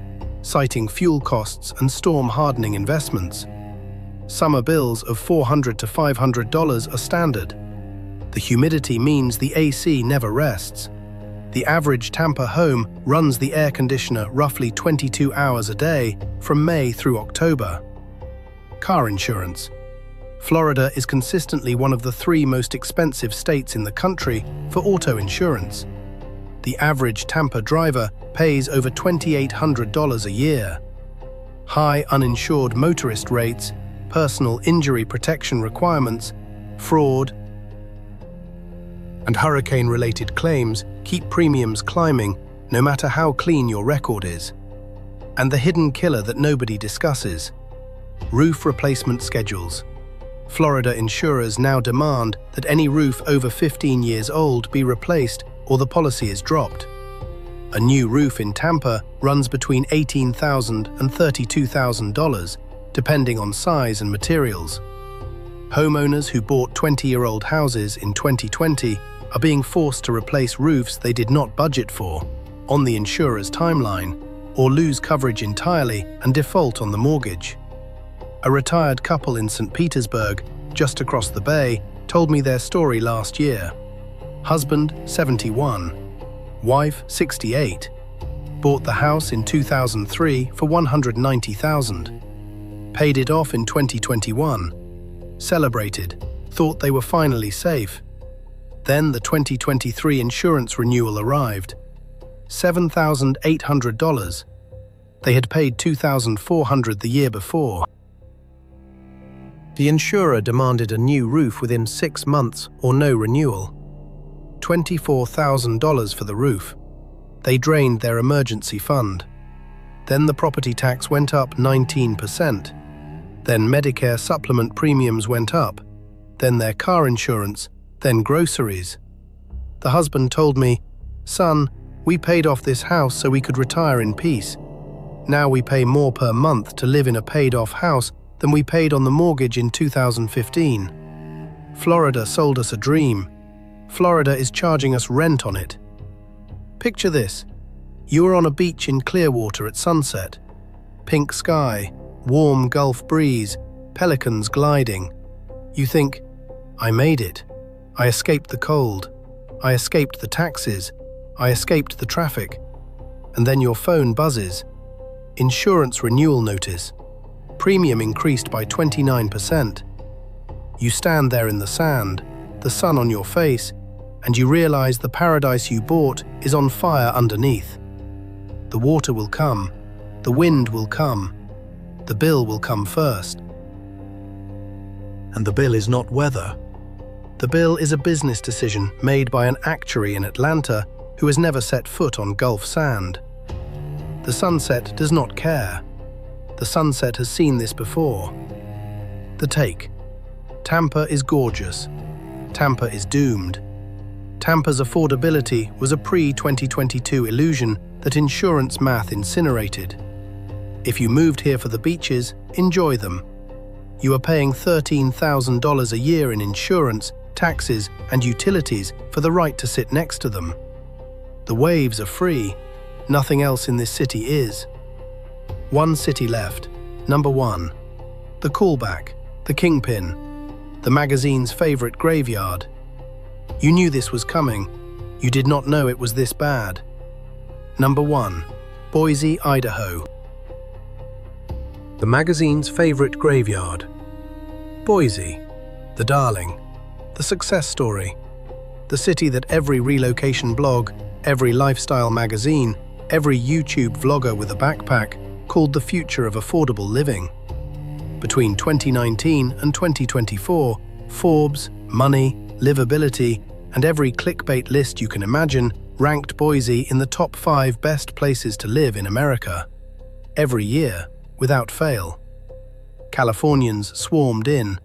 [SPEAKER 1] citing fuel costs and storm hardening investments. Summer bills of $400 to $500 are standard. The humidity means the AC never rests. The average Tampa home runs the air conditioner roughly 22 hours a day from May through October. Car insurance. Florida is consistently one of the 3 most expensive states in the country for auto insurance. The average Tampa driver pays over $2,800 a year. High uninsured motorist rates, personal injury protection requirements, fraud, and hurricane-related claims keep premiums climbing no matter how clean your record is. And the hidden killer that nobody discusses. Roof replacement schedules. Florida insurers now demand that any roof over 15 years old be replaced or the policy is dropped. A new roof in Tampa runs between $18,000 and $32,000, depending on size and materials. Homeowners who bought 20-year-old houses in 2020 are being forced to replace roofs they did not budget for, on the insurer's timeline, or lose coverage entirely and default on the mortgage. A retired couple in St. Petersburg, just across the bay, told me their story last year. Husband, 71. Wife, 68. Bought the house in 2003 for $190,000. Paid it off in 2021. Celebrated. Thought they were finally safe. Then the 2023 insurance renewal arrived. $7,800. They had paid $2,400 the year before. The insurer demanded a new roof within 6 months or no renewal. $24,000 for the roof. They drained their emergency fund. Then the property tax went up 19%. Then Medicare supplement premiums went up. Then their car insurance. Then groceries. The husband told me, "Son, we paid off this house so we could retire in peace. Now we pay more per month to live in a paid-off house than we paid on the mortgage in 2015. Florida sold us a dream. Florida is charging us rent on it." Picture this. You are on a beach in Clearwater at sunset. Pink sky, warm Gulf breeze, pelicans gliding. You think, "I made it. I escaped the cold. I escaped the taxes. I escaped the traffic." And then your phone buzzes. Insurance renewal notice. Premium increased by 29%. You stand there in the sand, the sun on your face, and you realize the paradise you bought is on fire underneath. The water will come, the wind will come, the bill will come first. And the bill is not weather. The bill is a business decision made by an actuary in Atlanta who has never set foot on Gulf sand. The sunset does not care. The sunset has seen this before. The take. Tampa is gorgeous. Tampa is doomed. Tampa's affordability was a pre-2022 illusion that insurance math incinerated. If you moved here for the beaches, enjoy them. You are paying $13,000 a year in insurance, taxes, and utilities for the right to sit next to them. The waves are free. Nothing else in this city is. One city left. Number 1. The callback, the kingpin, the magazine's favorite graveyard. You knew this was coming. You did not know it was this bad. Number 1. Boise, Idaho. The magazine's favorite graveyard. Boise, the darling, the success story, the city that every relocation blog, every lifestyle magazine, every YouTube vlogger with a backpack called the future of affordable living. Between 2019 and 2024, Forbes, Money, Livability, and every clickbait list you can imagine ranked Boise in the top 5 best places to live in America. Every year, without fail. Californians swarmed in.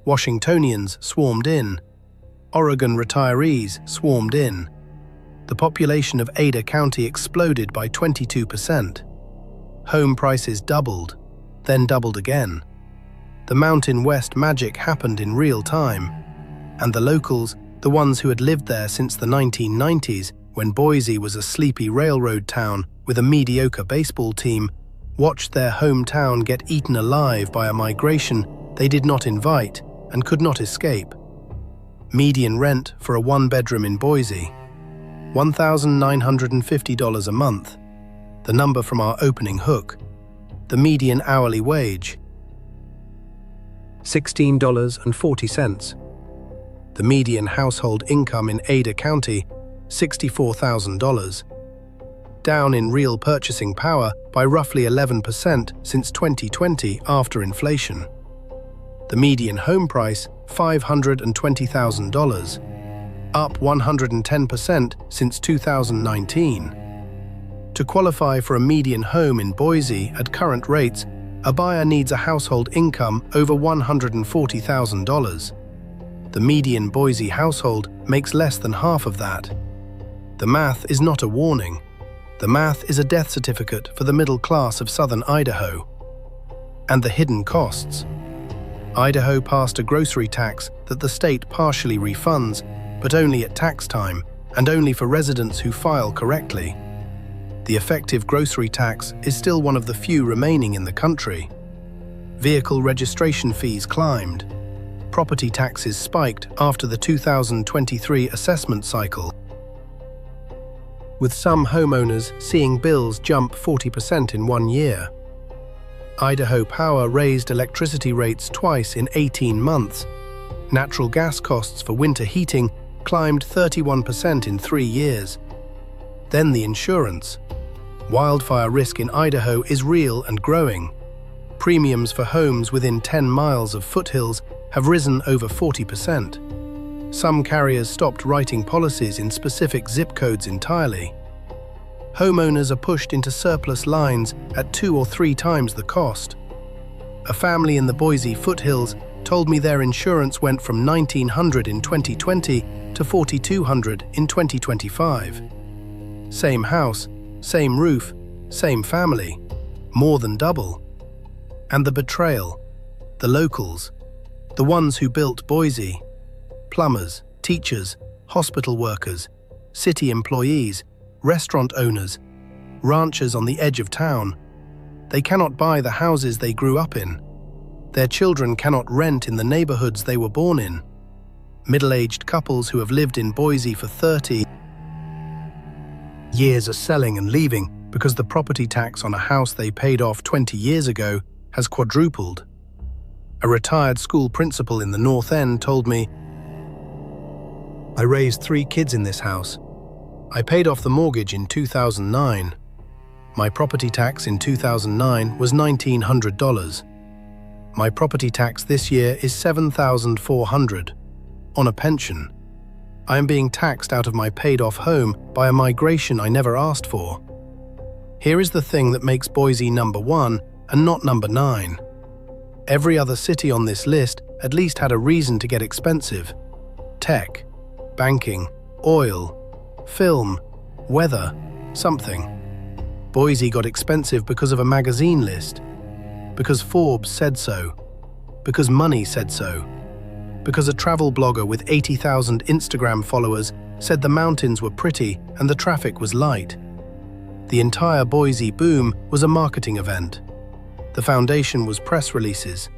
[SPEAKER 1] Washingtonians swarmed in. Oregon retirees swarmed in. The population of Ada County exploded by 22%. Home prices doubled, then doubled again. The Mountain West magic happened in real time. And the locals, the ones who had lived there since the 1990s, when Boise was a sleepy railroad town with a mediocre baseball team, watched their hometown get eaten alive by a migration they did not invite and could not escape. Median rent for a one-bedroom in Boise, $1,950 a month. The number from our opening hook. The median hourly wage, $16.40. The median household income in Ada County, $64,000. Down in real purchasing power by roughly 11% since 2020 after inflation. The median home price, $520,000, up 110% since 2019. To qualify for a median home in Boise at current rates, A buyer needs a household income over $140,000. The median Boise household makes less than half of that. The math is not a warning. The math is a death certificate for the middle class of southern Idaho. And the hidden costs. Idaho passed a grocery tax that the state partially refunds, but only at tax time, and only for residents who file correctly. The effective grocery tax is still one of the few remaining in the country. Vehicle registration fees climbed. Property taxes spiked after the 2023 assessment cycle, with some homeowners seeing bills jump 40% in 1 year. Idaho Power raised electricity rates twice in 18 months. Natural gas costs for winter heating climbed 31% in 3 years. Then the insurance. Wildfire risk in Idaho is real and growing. Premiums for homes within 10 miles of foothills have risen over 40%. Some carriers stopped writing policies in specific zip codes entirely. Homeowners are pushed into surplus lines at 2 or 3 times the cost. A family in the Boise foothills told me their insurance went from $1,900 in 2020 to $4,200 in 2025. Same house, same roof, same family, more than double. And the betrayal, the locals, the ones who built Boise, plumbers, teachers, hospital workers, city employees, restaurant owners, ranchers on the edge of town. They cannot buy the houses they grew up in. Their children cannot rent in the neighborhoods they were born in. Middle-aged couples who have lived in Boise for 30 years are selling and leaving because the property tax on a house they paid off 20 years ago has quadrupled. A retired school principal in the North End told me, "I raised 3 kids in this house. I paid off the mortgage in 2009. My property tax in 2009 was $1,900. My property tax this year is $7,400 on a pension. I am being taxed out of my paid-off home by a migration I never asked for." Here is the thing that makes Boise number 1 and not number 9. Every other city on this list at least had a reason to get expensive. Tech, banking, oil, film, weather, something. Boise got expensive because of a magazine list, because Forbes said so, because money said so, because a travel blogger with 80,000 Instagram followers said the mountains were pretty and the traffic was light. The entire Boise boom was a marketing event. The foundation was press releases.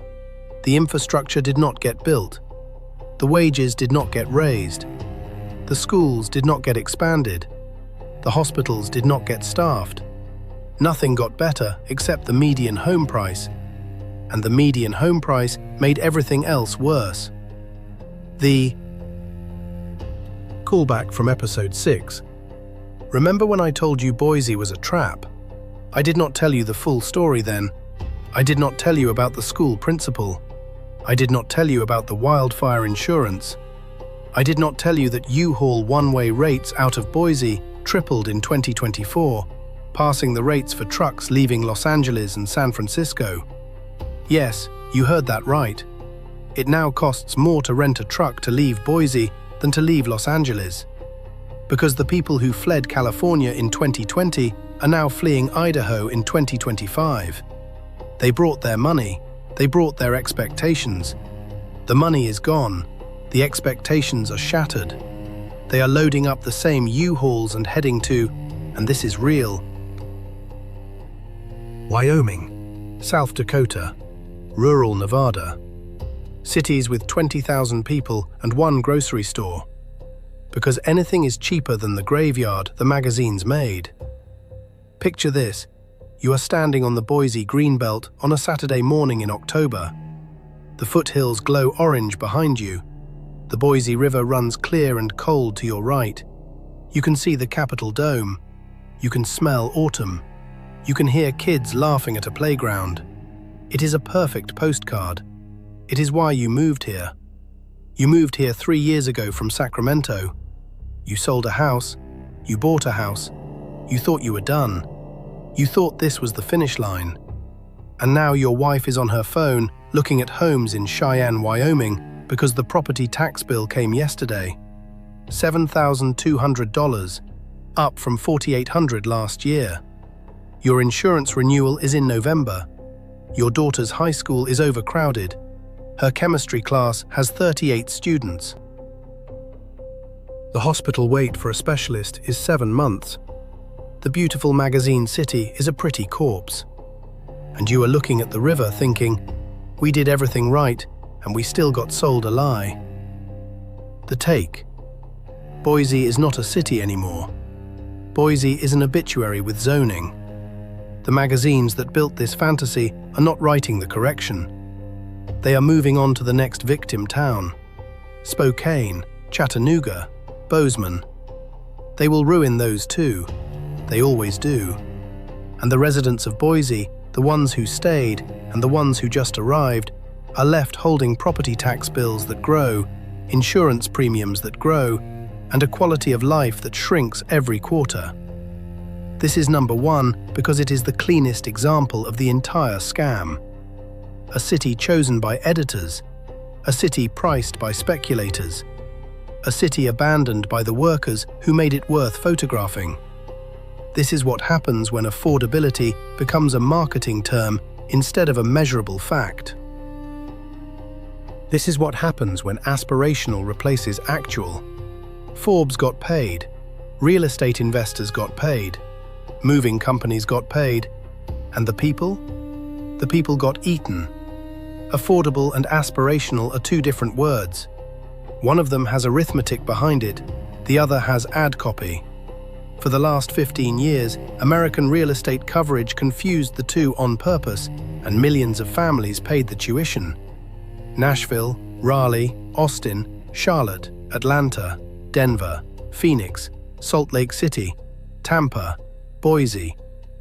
[SPEAKER 1] The infrastructure did not get built. The wages did not get raised. The schools did not get expanded. The hospitals did not get staffed. Nothing got better except the median home price. And the median home price made everything else worse. The callback from episode 6. Remember when I told you Boise was a trap? I did not tell you the full story then. I did not tell you about the school principal. I did not tell you about the wildfire insurance. I did not tell you that U-Haul one-way rates out of Boise tripled in 2024, passing the rates for trucks leaving Los Angeles and San Francisco. Yes, you heard that right. It now costs more to rent a truck to leave Boise than to leave Los Angeles. Because the people who fled California in 2020 are now fleeing Idaho in 2025. They brought their money. They brought their expectations. The money is gone. The expectations are shattered. They are loading up the same U-Hauls and heading to, and this is real, Wyoming, South Dakota, rural Nevada. Cities with 20,000 people and 1 grocery store. Because anything is cheaper than the graveyard the magazines made. Picture this. You are standing on the Boise Greenbelt on a Saturday morning in October. The foothills glow orange behind you. The Boise River runs clear and cold to your right. You can see the Capitol Dome. You can smell autumn. You can hear kids laughing at a playground. It is a perfect postcard. It is why you moved here. You moved here 3 years ago from Sacramento. You sold a house. You bought a house. You thought you were done. You thought this was the finish line. And now your wife is on her phone looking at homes in Cheyenne, Wyoming, because the property tax bill came yesterday. $7,200, up from $4,800 last year. Your insurance renewal is in November. Your daughter's high school is overcrowded. Her chemistry class has 38 students. The hospital wait for a specialist is 7 months. The beautiful magazine city is a pretty corpse. And you are looking at the river thinking, we did everything right and we still got sold a lie. The take. Boise is not a city anymore. Boise is an obituary with zoning. The magazines that built this fantasy are not writing the correction. They are moving on to the next victim town. Spokane, Chattanooga, Bozeman. They will ruin those too. They always do. And the residents of Boise, the ones who stayed and the ones who just arrived, are left holding property tax bills that grow, insurance premiums that grow, and a quality of life that shrinks every quarter. This is number one because it is the cleanest example of the entire scam. A city chosen by editors, a city priced by speculators, a city abandoned by the workers who made it worth photographing. This is what happens when affordability becomes a marketing term instead of a measurable fact. This is what happens when aspirational replaces actual. Forbes got paid, real estate investors got paid, moving companies got paid, and the people? The people got eaten. Affordable and aspirational are two different words. One of them has arithmetic behind it, the other has ad copy. For the last 15 years, American real estate coverage confused the two on purpose, and millions of families paid the tuition. Nashville, Raleigh, Austin, Charlotte, Atlanta, Denver, Phoenix, Salt Lake City, Tampa, Boise,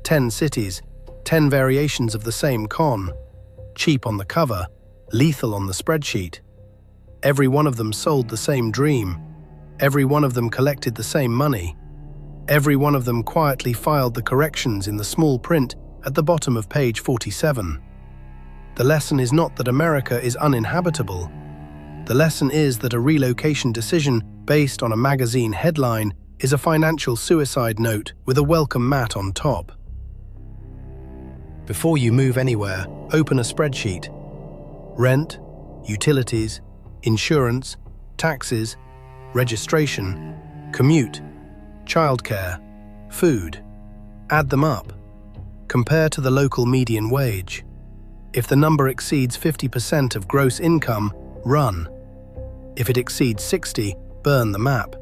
[SPEAKER 1] 10 cities, 10 variations of the same con. Cheap on the cover, lethal on the spreadsheet. Every one of them sold the same dream. Every one of them collected the same money. Every one of them quietly filed the corrections in the small print at the bottom of page 47. The lesson is not that America is uninhabitable. The lesson is that a relocation decision based on a magazine headline is a financial suicide note with a welcome mat on top. Before you move anywhere, open a spreadsheet. Rent, utilities, insurance, taxes, registration, commute, childcare, food. Add them up. Compare to the local median wage. If the number exceeds 50% of gross income, run. If it exceeds 60, burn the map.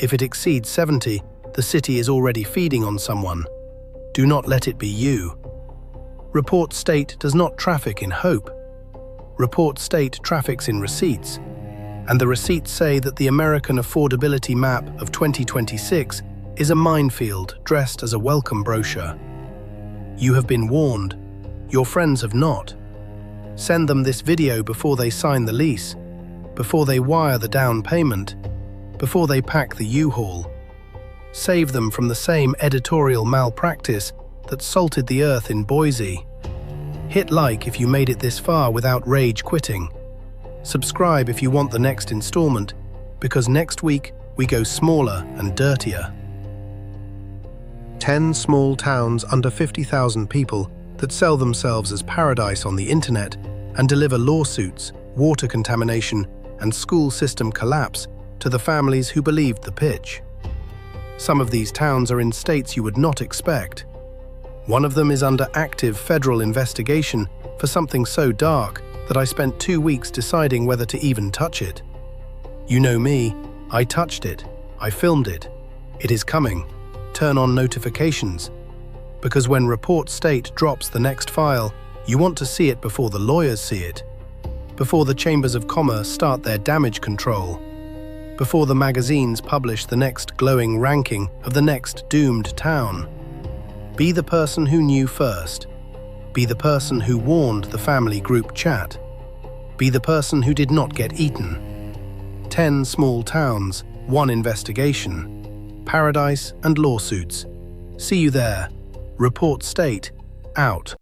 [SPEAKER 1] If it exceeds 70, the city is already feeding on someone. Do not let it be you. Report State does not traffic in hope. Report State traffics in receipts. And the receipts say that the American affordability map of 2026 is a minefield dressed as a welcome brochure. You have been warned. Your friends have not. Send them this video before they sign the lease, before they wire the down payment, before they pack the U-Haul. Save them from the same editorial malpractice that salted the earth in Boise. Hit like if you made it this far without rage quitting. Subscribe if you want the next installment, because next week we go smaller and dirtier. 10 small towns under 50,000 people that sell themselves as paradise on the internet and deliver lawsuits, water contamination, and school system collapse to the families who believed the pitch. Some of these towns are in states you would not expect. One of them is under active federal investigation for something so dark that I spent 2 weeks deciding whether to even touch it. You know me, I touched it, I filmed it. It is coming. Turn on notifications. Because when Report State drops the next file, you want to see it before the lawyers see it, before the chambers of commerce start their damage control, before the magazines publish the next glowing ranking of the next doomed town. Be the person who knew first. Be the person who warned the family group chat. Be the person who did not get eaten. 10 small towns, 1 investigation. Paradise and lawsuits. See you there. Report State, out.